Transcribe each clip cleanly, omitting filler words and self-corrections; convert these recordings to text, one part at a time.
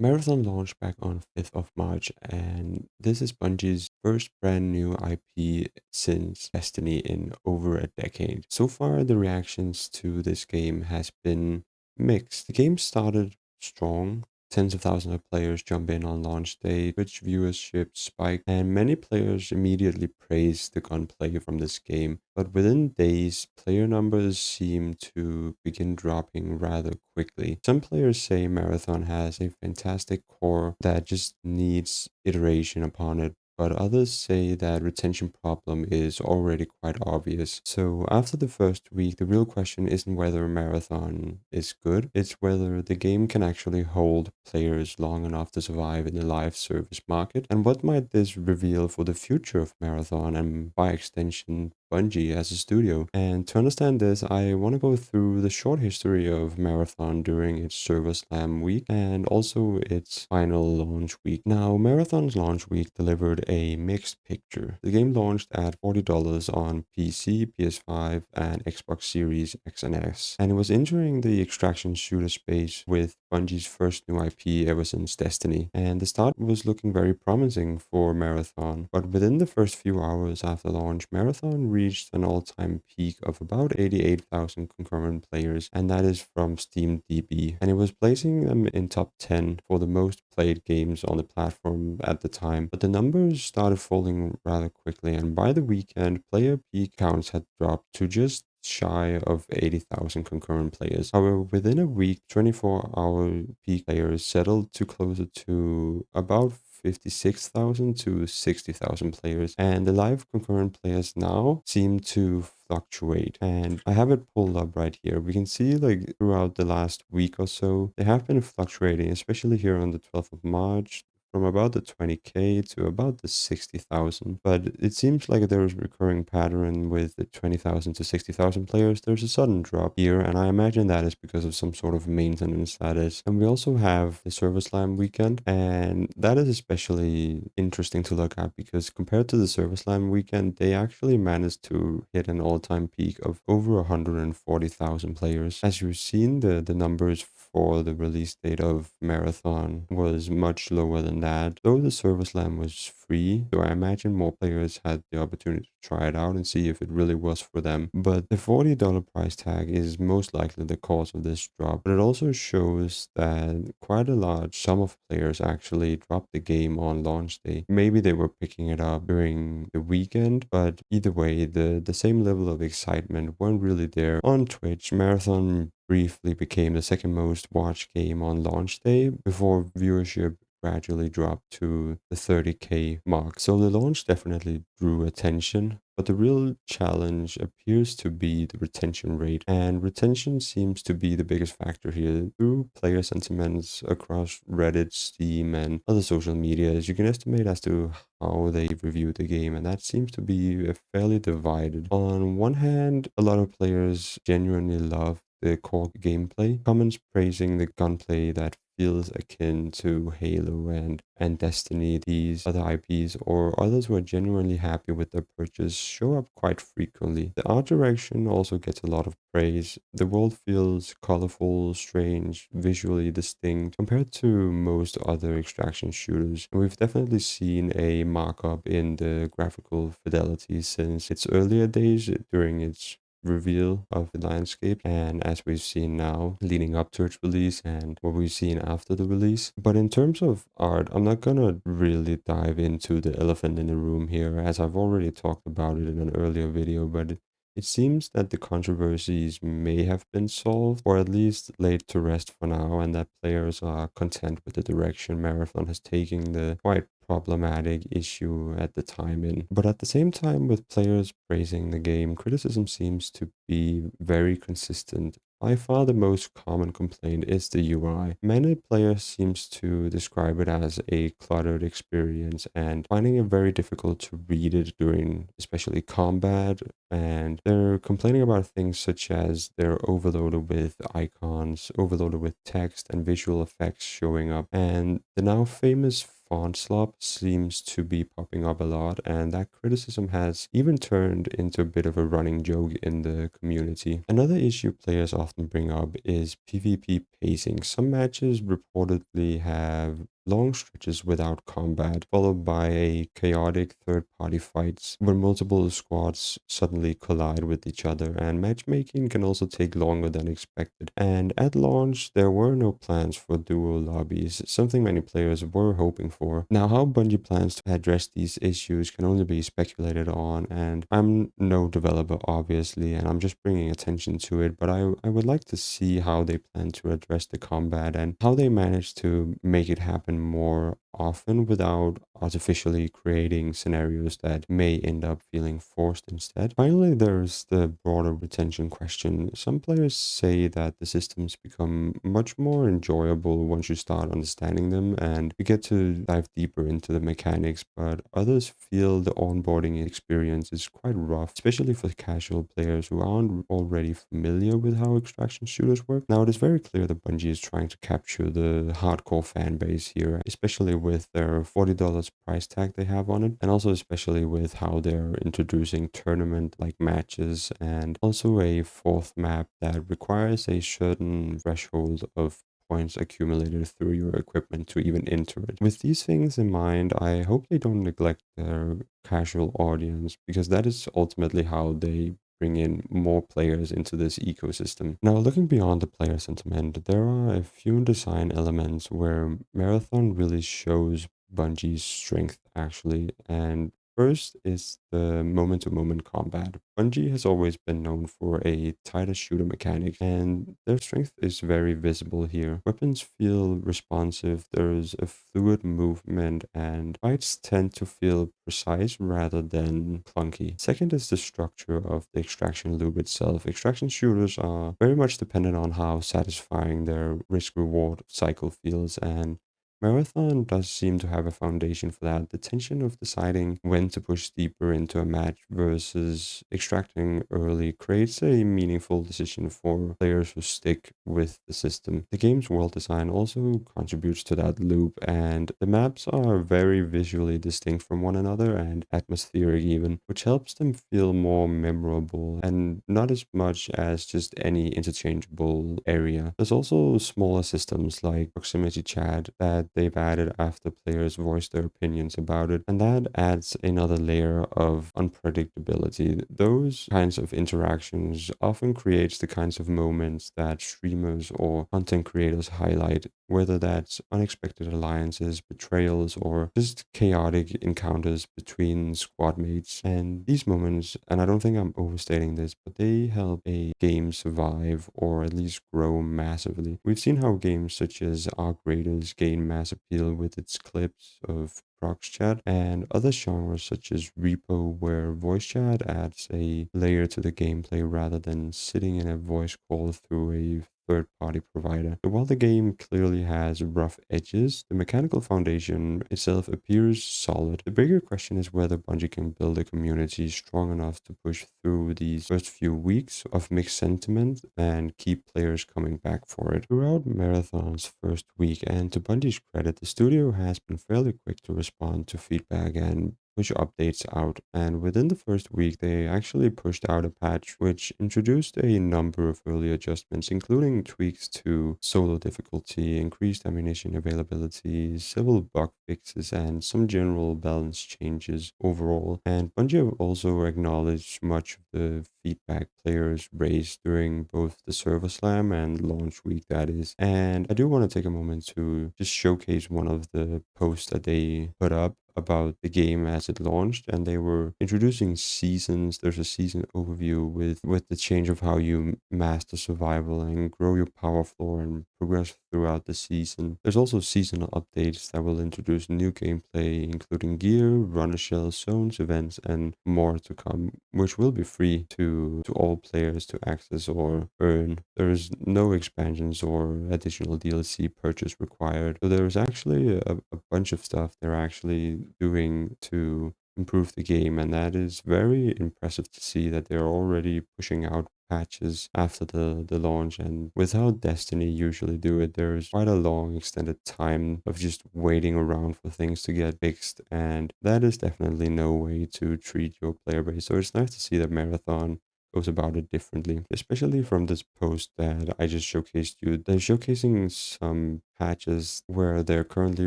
Marathon launched back on 5th of March, and this is Bungie's first brand new IP since Destiny in over a decade. So far, the reactions to this game has been mixed. The game started strong. Tens of thousands of players jump in on launch day, Twitch viewership spiked, and many players immediately praised the gunplay from this game. But within days, player numbers seem to begin dropping rather quickly. Some players say Marathon has a fantastic core that just needs iteration upon it, but others say that retention problem is already quite obvious. So after the first week, the real question isn't whether Marathon is good, it's whether the game can actually hold players long enough to survive in the live service market. And what might this reveal for the future of Marathon and by extension Bungie as a studio? And to understand this, I want to go through the short history of Marathon during its Server Slam week and also its final launch week. Now, Marathon's launch week delivered a mixed picture. The game launched at $40 on PC, PS5, and Xbox Series X and S, and it was entering the extraction shooter space with Bungie's first new IP ever since Destiny. And the start was looking very promising for Marathon, but within the first few hours after launch, Marathon reached an all-time peak of about 88,000 concurrent players, and that is from SteamDB. And it was placing them in top 10 for the most played games on the platform at the time. But the numbers started falling rather quickly, and by the weekend, player peak counts had dropped to just shy of 80,000 concurrent players. However, within a week, 24-hour peak players settled to closer to about 56,000 to 60,000 players, and the live concurrent players now seem to fluctuate. And I have it pulled up right here. We can see like throughout the last week or so, they have been fluctuating, especially here on the 12th of March, from about the 20K to about the 60,000. But it seems like there is a recurring pattern with the 20,000 to 60,000 players. There's a sudden drop here, and I imagine that is because of some sort of maintenance that is. And we also have the Server Slam weekend, and that is especially interesting to look at because compared to the Server Slam weekend, they actually managed to hit an all-time peak of over 140,000 players. As you've seen, the numbers for the release date of Marathon was much lower than that. Though the Server Slam was free, so I imagine more players had the opportunity to try it out and see if it really was for them. But the $40 price tag is most likely the cause of this drop. But it also shows that quite a large sum of players actually dropped the game on launch day. Maybe they were picking it up during the weekend, but either way, the same level of excitement weren't really there on Twitch. Marathon briefly became the second most watched game on launch day before viewership gradually dropped to the 30K mark. So the launch definitely drew attention, but the real challenge appears to be the retention rate, and retention seems to be the biggest factor here. Through player sentiments across Reddit, Steam, and other social medias, you can estimate as to how they reviewed the game, and that seems to be fairly divided. On one hand, a lot of players genuinely love the core gameplay, comments praising the gunplay that feels akin to Halo and Destiny, these other IPs, or others who are genuinely happy with their purchase show up quite frequently. The art direction also gets a lot of praise. The world feels colorful, strange, visually distinct compared to most other extraction shooters. And we've definitely seen a markup in the graphical fidelity since its earlier days during its reveal of the landscape, and as we've seen now leading up to its release and what we've seen after the release. But in terms of art, I'm not gonna really dive into the elephant in the room here, as I've already talked about it in an earlier video, but it seems that the controversies may have been solved, or at least laid to rest for now, and that players are content with the direction Marathon has taken the quite problematic issue at the time in. But at the same time, with players praising the game, criticism seems to be very consistent. By far the most common complaint is the UI. Many players seems to describe it as a cluttered experience and finding it very difficult to read it during especially combat, and they're complaining about things such as they're overloaded with icons, overloaded with text and visual effects showing up, and the now famous font slop seems to be popping up a lot, and that criticism has even turned into a bit of a running joke in the community. Another issue players often bring up is PvP pacing. Some matches reportedly have long stretches without combat, followed by a chaotic third-party fights where multiple squads suddenly collide with each other, and matchmaking can also take longer than expected. And at launch, there were no plans for duo lobbies, something many players were hoping for. Now, how Bungie plans to address these issues can only be speculated on, and I'm no developer, obviously, and I'm just bringing attention to it, but I would like to see how they plan to address the combat and how they manage to make it happen more often without artificially creating scenarios that may end up feeling forced instead. Finally, there's the broader retention question. Some players say that the systems become much more enjoyable once you start understanding them and you get to dive deeper into the mechanics, but others feel the onboarding experience is quite rough, especially for casual players who aren't already familiar with how extraction shooters work. Now, it is very clear that Bungie is trying to capture the hardcore fan base here, especially with their $40 price tag they have on it, and also especially with how they're introducing tournament-like matches and also a fourth map that requires a certain threshold of points accumulated through your equipment to even enter it. With these things in mind, I hope they don't neglect their casual audience because that is ultimately how they bring in more players into this ecosystem. Now, looking beyond the player sentiment, there are a few design elements where Marathon really shows Bungie's strength actually, and first is the moment-to-moment combat. Bungie has always been known for a tighter shooter mechanic, and their strength is very visible here. Weapons feel responsive, there's a fluid movement, and fights tend to feel precise rather than clunky. Second is the structure of the extraction loop itself. Extraction shooters are very much dependent on how satisfying their risk-reward cycle feels, and Marathon does seem to have a foundation for that. The tension of deciding when to push deeper into a match versus extracting early creates a meaningful decision for players who stick with the system. The game's world design also contributes to that loop, and the maps are very visually distinct from one another and atmospheric even, which helps them feel more memorable and not as much as just any interchangeable area. There's also smaller systems like proximity chat that they've added after players voice their opinions about it, and that adds another layer of unpredictability. Those kinds of interactions often creates the kinds of moments that streamers or content creators highlight, whether that's unexpected alliances, betrayals, or just chaotic encounters between squad mates. And these moments, and I don't think I'm overstating this, but they help a game survive or at least grow massively. We've seen how games such as Arc Raiders gain mass appeal with its clips of prox chat, and other genres such as Repo, where voice chat adds a layer to the gameplay rather than sitting in a voice call through a third-party provider. So while the game clearly has rough edges, the mechanical foundation itself appears solid. The bigger question is whether Bungie can build a community strong enough to push through these first few weeks of mixed sentiment and keep players coming back for it. Throughout Marathon's first week, and to Bungie's credit, the studio has been fairly quick to respond to feedback and push updates out, and within the first week they actually pushed out a patch which introduced a number of early adjustments, including tweaks to solo difficulty, increased ammunition availability, several bug fixes, and some general balance changes overall. And Bungie have also acknowledged much of the feedback players raised during both the server slam and launch week, that is. And I do want to take a moment to just showcase one of the posts that they put up about the game as it launched, and they were introducing seasons. There's a season overview with the change of how you master survival and grow your power floor and progress throughout the season. There's also seasonal updates that will introduce new gameplay, including gear, runner shells, zones, events, and more to come, which will be free to all players to access or earn. There's no expansions or additional DLC purchase required. So there's actually a bunch of stuff they're actually doing to improve the game, and that is very impressive to see that they're already pushing out patches after the launch, and with how Destiny usually do it, there's quite a long extended time of just waiting around for things to get fixed, and that is definitely no way to treat your player base. So it's nice to see that Marathon goes about it differently, especially from this post that I just showcased you. They're showcasing some patches where they're currently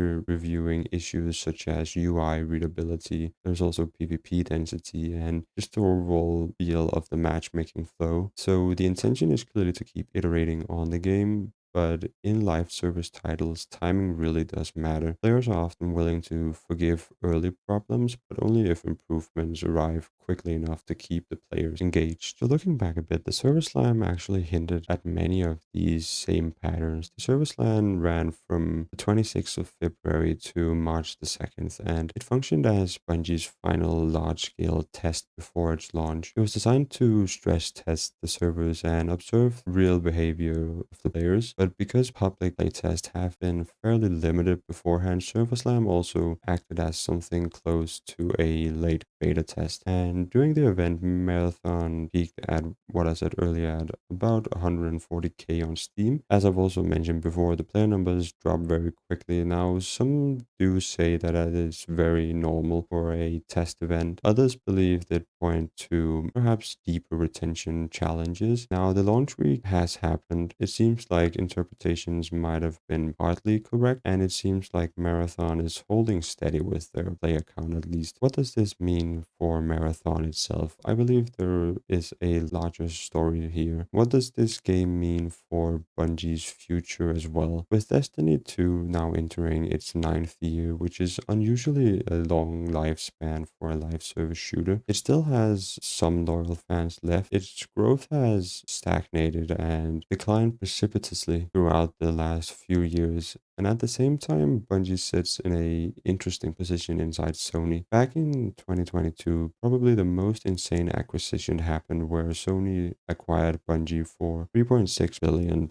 reviewing issues such as UI readability. There's also PvP density and just the overall feel of the matchmaking flow. So the intention is clearly to keep iterating on the game, but in live service titles, timing really does matter. Players are often willing to forgive early problems, but only if improvements arrive quickly enough to keep the players engaged. So looking back a bit, the service line actually hinted at many of these same patterns. The service line ran from the 26th of February to March the 2nd, and it functioned as Bungie's final large-scale test before its launch. It was designed to stress test the servers and observe real behavior of the players, but because public playtests have been fairly limited beforehand, Server Slam also acted as something close to a late beta test. And during the event, Marathon peaked at what I said earlier at about 140k on Steam. As I've also mentioned before, the player numbers drop very quickly. Now, some do say that that is very normal for a test event. Others believe that point to perhaps deeper retention challenges. Now, the launch week has happened. It seems like interpretations might have been partly correct, and it seems like Marathon is holding steady with their player count at least. What does this mean for Marathon itself? I believe there is a larger story here. What does this game mean for Bungie's future as well? With Destiny 2 now entering its ninth year, which is unusually a long lifespan for a live service shooter, it still has some loyal fans left. Its growth has stagnated and declined precipitously throughout the last few years. And at the same time, Bungie sits in a interesting position inside Sony. Back in 2022, probably the most insane acquisition happened where Sony acquired Bungie for $3.6 billion,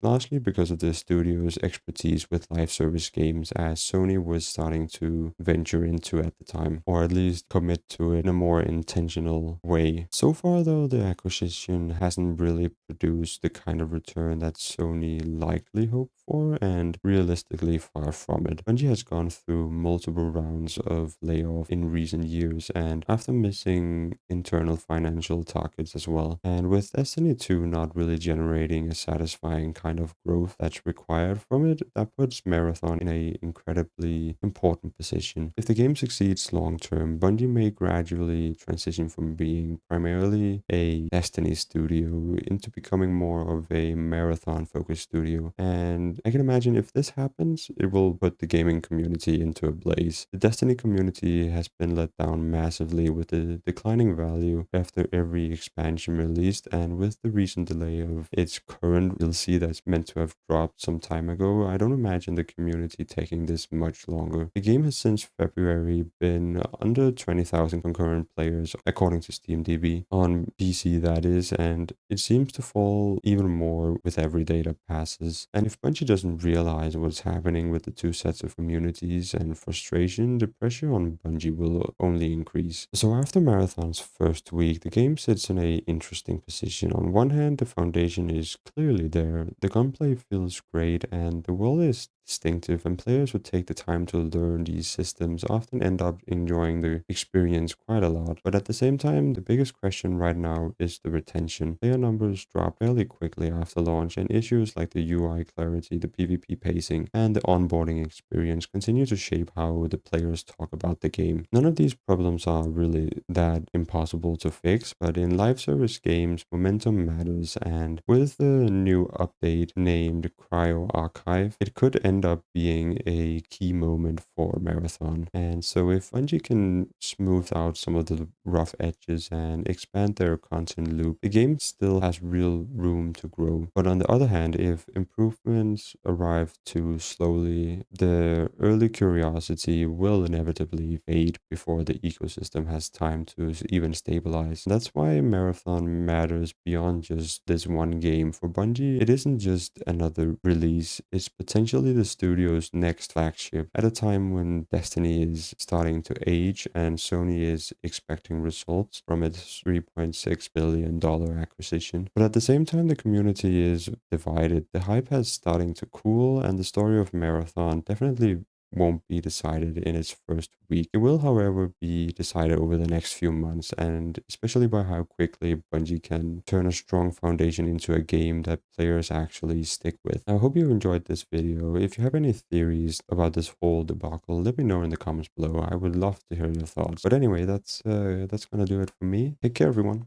largely because of the studio's expertise with live service games, as Sony was starting to venture into at the time, or at least commit to it in a more intentional way. So far, though, the acquisition hasn't really produced the kind of return that Sony likely hoped for, and realistically far from it. Bungie has gone through multiple rounds of layoff in recent years, and after missing internal financial targets as well, and with Destiny 2 not really generating a satisfying kind of growth that's required from it, that puts Marathon in a incredibly important position. If the game succeeds long term, Bungie may gradually transition from being primarily a Destiny studio into becoming more of a Marathon focused studio, and I can imagine if this happens, it will put the gaming community into a blaze. The Destiny community has been let down massively with the declining value after every expansion released, and with the recent delay of its current DLC that's meant to have dropped some time ago, I don't imagine the community taking this much longer. The game has since February been under 20,000 concurrent players, according to SteamDB, on PC that is, and it seems to fall even more with every day that passes. And if Bungie doesn't realize what's happening with the two sets of communities and frustration, the pressure on Bungie will only increase. So after Marathon's first week, the game sits in a interesting position. On one hand, the foundation is clearly there. The gunplay feels great and the world is distinctive, and players who take the time to learn these systems often end up enjoying the experience quite a lot. But at the same time, the biggest question right now is the retention. Player numbers drop fairly quickly after launch, and issues like the UI clarity, the PvP pacing, and the onboarding experience continue to shape how the players talk about the game. None of these problems are really that impossible to fix, but in live service games, momentum matters, and with the new update named Cryo Archive, it could end up being a key moment for Marathon. And so if Bungie can smooth out some of the rough edges and expand their content loop, the game still has real room to grow. But on the other hand, if improvements arrive too slowly, the early curiosity will inevitably fade before the ecosystem has time to even stabilize. That's why Marathon matters beyond just this one game. For Bungie, it isn't just another release, it's potentially the the studio's next flagship at a time when Destiny is starting to age and Sony is expecting results from its $3.6 billion acquisition. But at the same time, the community is divided. The hype is starting to cool, and the story of Marathon definitely won't be decided in its first week. It will, however, be decided over the next few months, and especially by how quickly Bungie can turn a strong foundation into a game that players actually stick with. I hope you enjoyed this video. If you have any theories about this whole debacle, let me know in the comments below. I would love to hear your thoughts. But anyway, that's gonna do it for me. Take care, everyone.